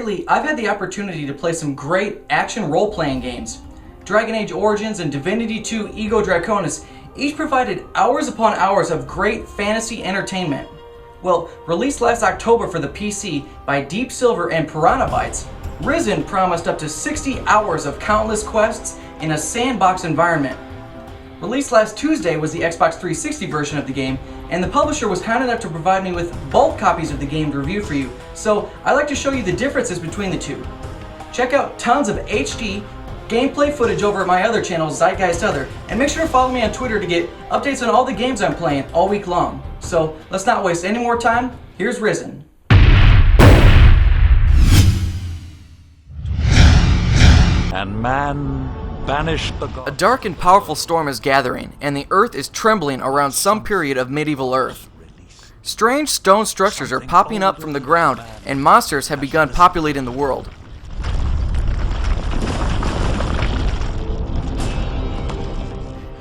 Lately, I've had the opportunity to play some great action role-playing games. Dragon Age Origins and Divinity 2 Ego Draconis each provided hours upon hours of great fantasy entertainment. Well, released last October for the PC by Deep Silver and Piranha Bytes, Risen promised up to 60 hours of countless quests in a sandbox environment. Released last Tuesday was the Xbox 360 version of the game, and the publisher was kind enough to provide me with both copies of the game to review for you, so I'd like to show you the differences between the two. Check out tons of HD gameplay footage over at my other channel, Zeitgeist Other, and make sure to follow me on Twitter to get updates on all the games I'm playing all week long. So let's not waste any more time, here's Risen. And man banished the A god. dark and powerful storm is gathering, and the earth is trembling around some period of medieval Earth. Strange stone structures are popping up from the ground, and monsters have begun populating the world.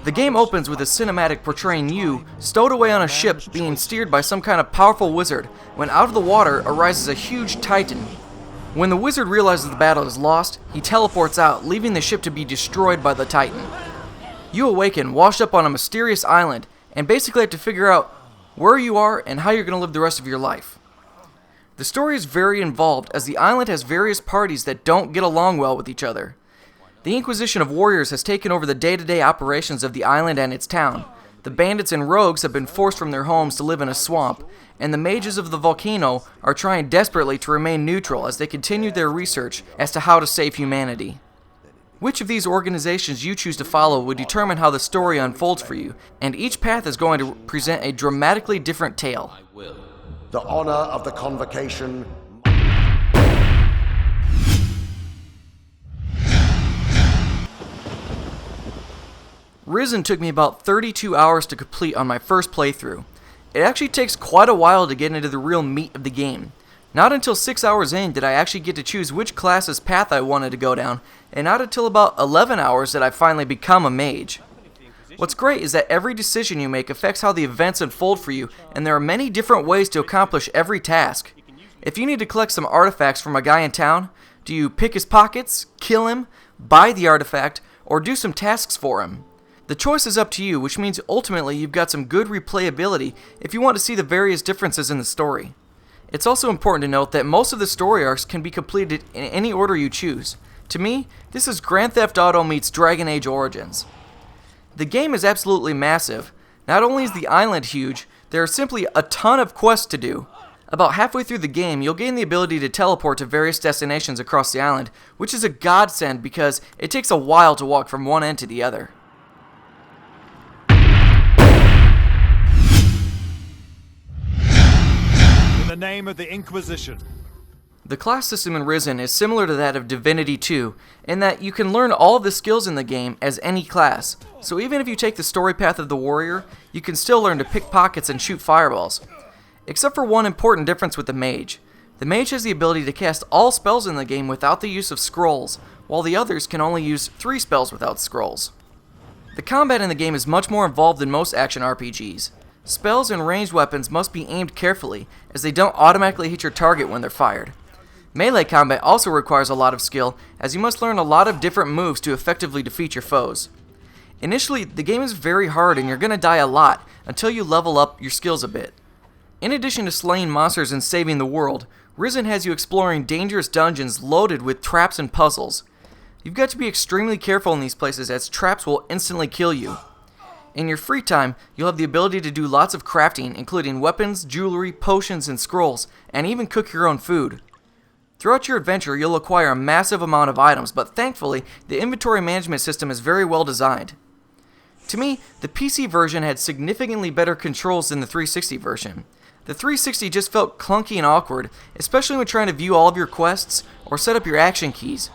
The game opens with a cinematic portraying you stowed away on a ship being steered by some kind of powerful wizard, when out of the water arises a huge titan. When the wizard realizes the battle is lost, he teleports out, leaving the ship to be destroyed by the titan. You awaken, washed up on a mysterious island, and basically have to figure out where you are and how you're going to live the rest of your life. The story is very involved, as the island has various parties that don't get along well with each other. The Inquisition of Warriors has taken over the day-to-day operations of the island and its town. The bandits and rogues have been forced from their homes to live in a swamp, and the mages of the volcano are trying desperately to remain neutral as they continue their research as to how to save humanity. Which of these organizations you choose to follow will determine how the story unfolds for you, and each path is going to present a dramatically different tale. The honor of the convocation. Risen took me about 32 hours to complete on my first playthrough. It actually takes quite a while to get into the real meat of the game. Not until 6 hours in did I actually get to choose which class's path I wanted to go down, and not until about 11 hours did I finally become a mage. What's great is that every decision you make affects how the events unfold for you, and there are many different ways to accomplish every task. If you need to collect some artifacts from a guy in town, do you pick his pockets, kill him, buy the artifact, or do some tasks for him? The choice is up to you, which means ultimately you've got some good replayability if you want to see the various differences in the story. It's also important to note that most of the story arcs can be completed in any order you choose. To me, this is Grand Theft Auto meets Dragon Age Origins. The game is absolutely massive. Not only is the island huge, there are simply a ton of quests to do. About halfway through the game, you'll gain the ability to teleport to various destinations across the island, which is a godsend because it takes a while to walk from one end to the other. In the name of the Inquisition. The class system in Risen is similar to that of Divinity 2, in that you can learn all of the skills in the game as any class. So even if you take the story path of the warrior, you can still learn to pick pockets and shoot fireballs. Except for one important difference with the mage. The mage has the ability to cast all spells in the game without the use of scrolls, while the others can only use 3 spells without scrolls. The combat in the game is much more involved than most action RPGs. Spells and ranged weapons must be aimed carefully, as they don't automatically hit your target when they're fired. Melee combat also requires a lot of skill, as you must learn a lot of different moves to effectively defeat your foes. Initially, the game is very hard and you're going to die a lot until you level up your skills a bit. In addition to slaying monsters and saving the world, Risen has you exploring dangerous dungeons loaded with traps and puzzles. You've got to be extremely careful in these places, as traps will instantly kill you. In your free time, you'll have the ability to do lots of crafting, including weapons, jewelry, potions, and scrolls, and even cook your own food. Throughout your adventure, you'll acquire a massive amount of items, but thankfully, the inventory management system is very well designed. To me, the PC version had significantly better controls than the 360 version. The 360 just felt clunky and awkward, especially when trying to view all of your quests or set up your action keys.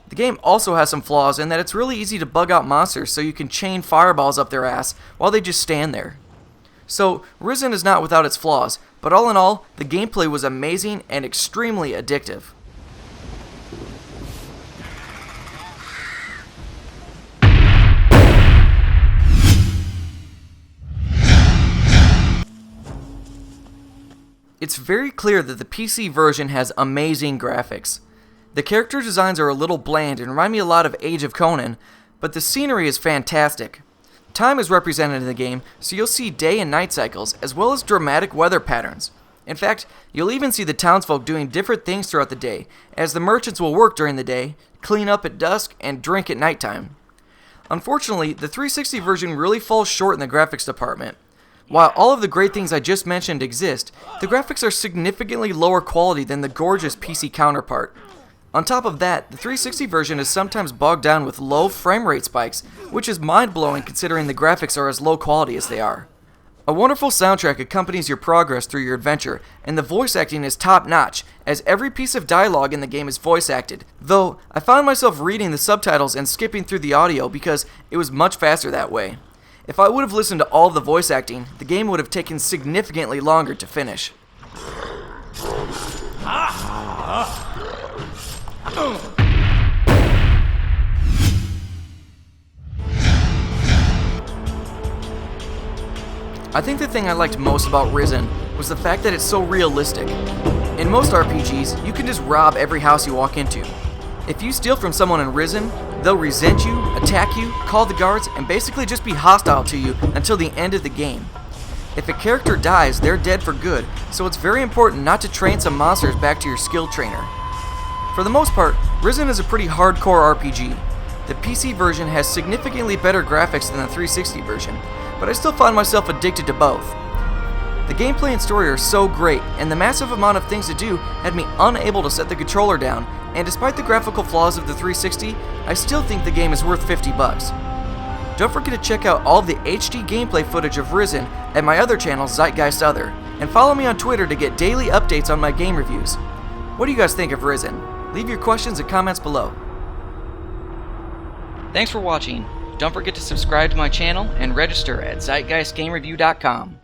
The game also has some flaws in that it's really easy to bug out monsters so you can chain fireballs up their ass while they just stand there. So, Risen is not without its flaws, but all in all, the gameplay was amazing and extremely addictive. It's very clear that the PC version has amazing graphics. The character designs are a little bland and remind me a lot of Age of Conan, but the scenery is fantastic. Time is represented in the game, so you'll see day and night cycles, as well as dramatic weather patterns. In fact, you'll even see the townsfolk doing different things throughout the day, as the merchants will work during the day, clean up at dusk, and drink at nighttime. Unfortunately, the 360 version really falls short in the graphics department. While all of the great things I just mentioned exist, the graphics are significantly lower quality than the gorgeous PC counterpart. On top of that, the 360 version is sometimes bogged down with low frame rate spikes, which is mind-blowing considering the graphics are as low quality as they are. A wonderful soundtrack accompanies your progress through your adventure, and the voice acting is top-notch, as every piece of dialogue in the game is voice acted, though I found myself reading the subtitles and skipping through the audio because it was much faster that way. If I would have listened to all of the voice acting, the game would have taken significantly longer to finish. I think the thing I liked most about Risen was the fact that it's so realistic. In most RPGs, you can just rob every house you walk into. If you steal from someone in Risen, they'll resent you, attack you, call the guards, and basically just be hostile to you until the end of the game. If a character dies, they're dead for good, so it's very important not to train some monsters back to your skill trainer. For the most part, Risen is a pretty hardcore RPG. The PC version has significantly better graphics than the 360 version, but I still find myself addicted to both. The gameplay and story are so great, and the massive amount of things to do had me unable to set the controller down, and despite the graphical flaws of the 360, I still think the game is worth $50. Don't forget to check out all of the HD gameplay footage of Risen at my other channel, Zeitgeist Other, and follow me on Twitter to get daily updates on my game reviews. What do you guys think of Risen? Leave your questions and comments below. Thanks for watching. Don't forget to subscribe to my channel and register at zeitgeistgamereview.com.